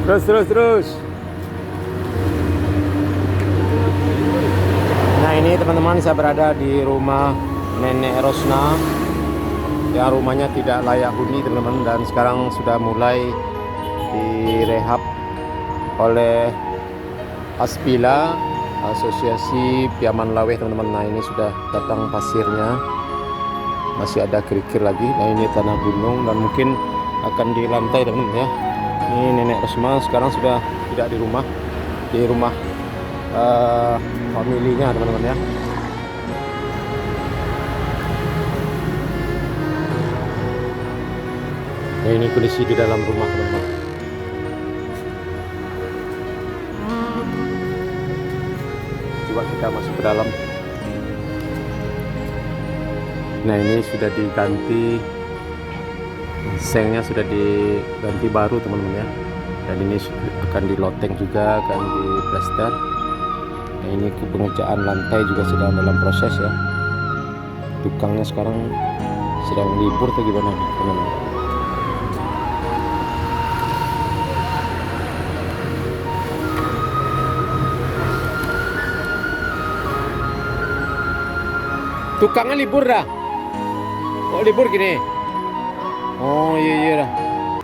Terus. Nah ini teman-teman, saya berada di rumah Nenek Rosna yang rumahnya tidak layak huni teman-teman, dan sekarang sudah mulai direhab oleh Aspila, Asosiasi Piaman Laweh teman-teman. Nah ini sudah datang pasirnya, masih ada kerikil lagi. Nah ini tanah gunung dan mungkin akan dilantai teman-teman ya. Ini Nenek Rosma sekarang sudah tidak di rumah familinya teman-teman ya. Nah ini kondisi di dalam rumah teman-teman. Coba kita masuk ke dalam. Nah ini sudah diganti, sengnya sudah diganti baru teman-teman ya, dan ini akan diloteng juga, akan diplester. Nah ini pengerjaan lantai juga sedang dalam proses ya. Tukangnya sekarang sedang libur atau gimana nih teman-teman. Tukangnya libur dah. Oh libur gini. Oh iya dah.